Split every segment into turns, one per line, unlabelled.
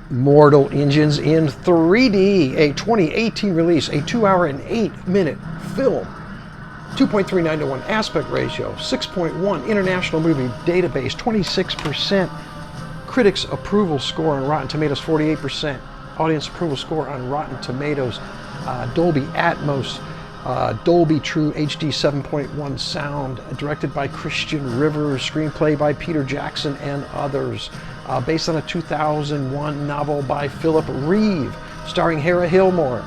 Mortal Engines in 3D, a 2018 release, a 2 hour and 8 minute film, 2.39 to 1 aspect ratio, 6.1 International Movie Database, 26% critics approval score on Rotten Tomatoes, 48% audience approval score on Rotten Tomatoes, Dolby Atmos, Dolby True HD 7.1 sound, directed by Christian Rivers, screenplay by Peter Jackson and others, based on a 2001 novel by Philip Reeve, starring Hera Hilmar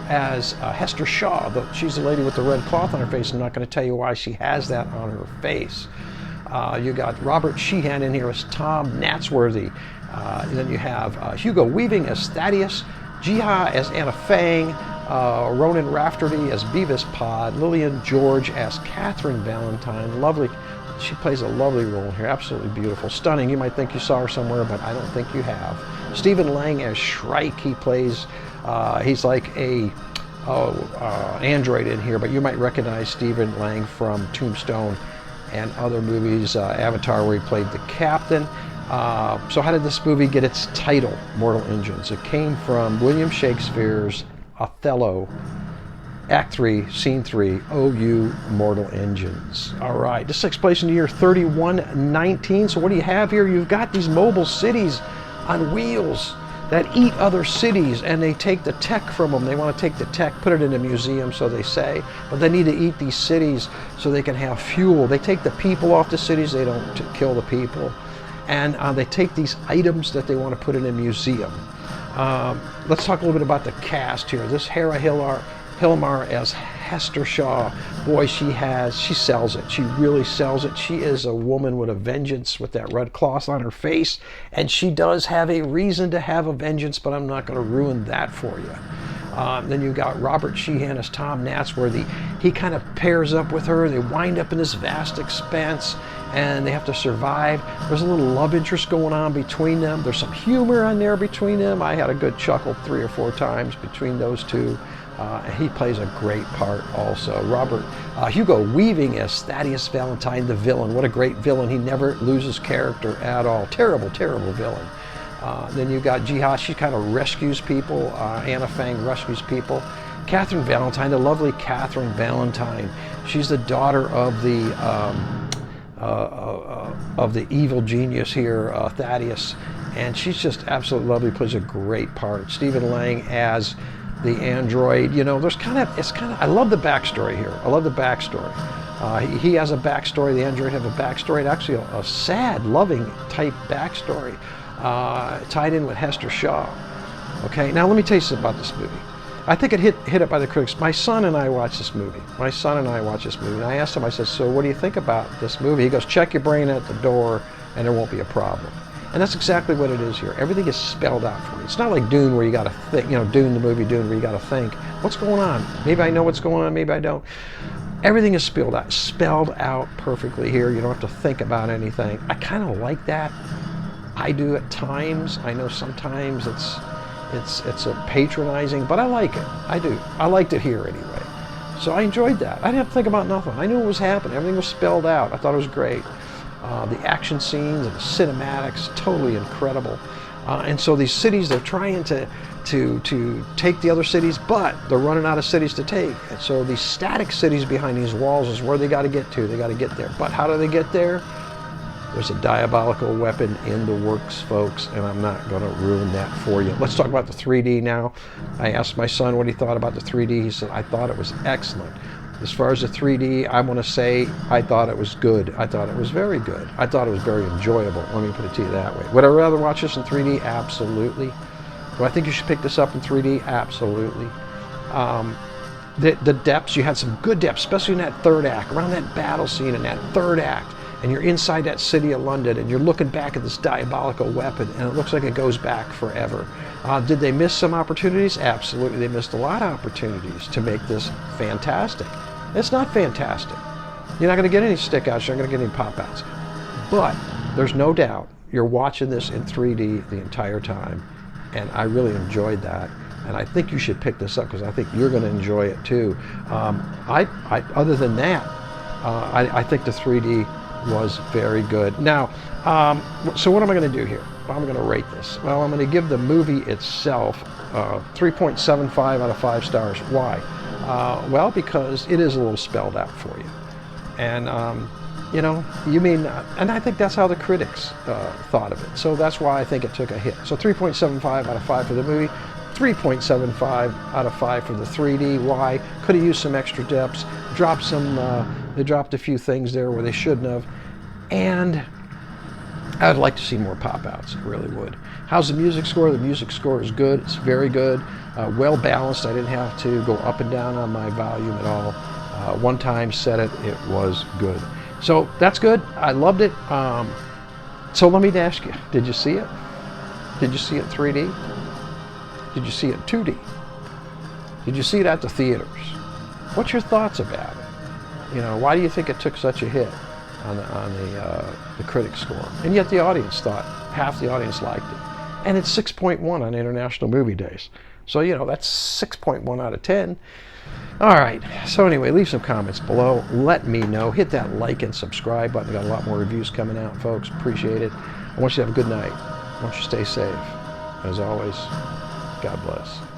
as Hester Shaw. She's the lady with the red cloth on her face. I'm not going to tell you why she has that on her face. You got Robert Sheehan in here as Tom Natsworthy. Then you have Hugo Weaving as Thaddeus, Jiha as Anna Fang, Ronan Rafferty as Beavis Pod, Lillian George as Catherine Valentine. Lovely. She plays a lovely role here. Absolutely beautiful. Stunning. You might think you saw her somewhere, but I don't think you have. Stephen Lang as Shrike. He plays, he's like a android in here, but you might recognize Stephen Lang from Tombstone and other movies, Avatar, where he played the captain. So how did this movie get its title, Mortal Engines? It came from William Shakespeare's Othello, Act 3, Scene 3, OU Mortal Engines. All right, this takes place in the year 3119. So what do you have here? You've got these mobile cities on wheels that eat other cities, and they take the tech from them. They want to take the tech, put it in a museum, so they say, but they need to eat these cities so they can have fuel. They take the people off the cities. They don't kill the people. And they take these items that they want to put in a museum. Let's talk a little bit about the cast here. This Hera Hilmar as Hester Shaw. Boy, she sells it. She really sells it. She is a woman with a vengeance, with that red cloth on her face, and she does have a reason to have a vengeance, but I'm not going to ruin that for you. Then you've got Robert Sheehan as Tom Natsworthy. He kind of pairs up with her. They wind up in this vast expanse, and they have to survive. There's a little love interest going on between them. There's some humor on there between them. I had a good chuckle 3 or 4 times between those two. He plays a great part also. Hugo Weaving as Thaddeus Valentine, the villain. What a great villain. He never loses character at all. Terrible, terrible villain. Then you got Jiha. She kind of rescues people. Anna Fang rescues people. Catherine Valentine, the lovely Catherine Valentine. She's the daughter of the evil genius here, Thaddeus, and she's just absolutely lovely. Plays a great part. Stephen Lang as the android. You know, I love the backstory here. I love the backstory. He has a backstory. The android have a backstory. And actually, a sad, loving type backstory, tied in with Hester Shaw. Okay, now let me tell you something about this movie. I think it hit up by the critics. My son and I watched this movie. And I asked him, I said, so what do you think about this movie? He goes, check your brain at the door and there won't be a problem. And that's exactly what it is here. Everything is spelled out for you. It's not like Dune where you got to think, Dune the movie, Dune where you got to think, what's going on? Maybe I know what's going on, maybe I don't. Everything is spelled out perfectly here. You don't have to think about anything. I kind of like that. I do at times. I know sometimes it's a patronizing, but I like it. I do. I liked it here anyway. So I enjoyed that. I didn't have to think about nothing. I knew what was happening. Everything was spelled out. I thought it was great. The action scenes and the cinematics, totally incredible. And so these cities, they're trying to take the other cities, but they're running out of cities to take. And so these static cities behind these walls is where they got to get to. They got to get there. But how do they get there? There's a diabolical weapon in the works, folks, and I'm not going to ruin that for you. Let's talk about the 3D now. I asked my son what he thought about the 3D. He said, I thought it was excellent. As far as the 3D, I want to say I thought it was good. I thought it was very good. I thought it was very enjoyable. Let me put it to you that way. Would I rather watch this in 3D? Absolutely. Do I think you should pick this up in 3D? Absolutely. The depths, you had some good depths, especially in that third act, around that battle scene in that third act. And you're inside that city of London, and you're looking back at this diabolical weapon, and it looks like it goes back forever. Did they miss some opportunities? Absolutely. They missed a lot of opportunities to make this fantastic. It's not fantastic. You're not going to get any stick outs. You're not going to get any pop outs. But there's no doubt you're watching this in 3D the entire time, and I really enjoyed that. And I think you should pick this up because I think you're going to enjoy it too. Other than that, I think the 3D was very good. Now, so what am I going to do here? I'm going to rate this. Well, I'm going to give the movie itself 3.75 out of 5 stars. Why? Well, because it is a little spelled out for you. And, you know, and I think that's how the critics thought of it. So that's why I think it took a hit. So 3.75 out of 5 for the movie, 3.75 out of 5 for the 3D. Why? Could have used some extra depths, they dropped a few things there where they shouldn't have. And I'd like to see more pop-outs, I really would. How's the music score? The music score is good. It's very good. Well balanced. I didn't have to go up and down on my volume at all. One time set it was good. So that's good. I loved it. So let me ask you, did you see it? Did you see it 3D? Did you see it 2D? Did you see it at the theaters? What's your thoughts about it? You know, why do you think it took such a hit on the critic score? And yet the audience thought, half the audience liked it. And it's 6.1 on International Movie Days. So, you know, that's 6.1 out of 10. All right. So anyway, leave some comments below. Let me know. Hit that like and subscribe button. Got a lot more reviews coming out, folks. Appreciate it. I want you to have a good night. I want you to stay safe. As always, God bless.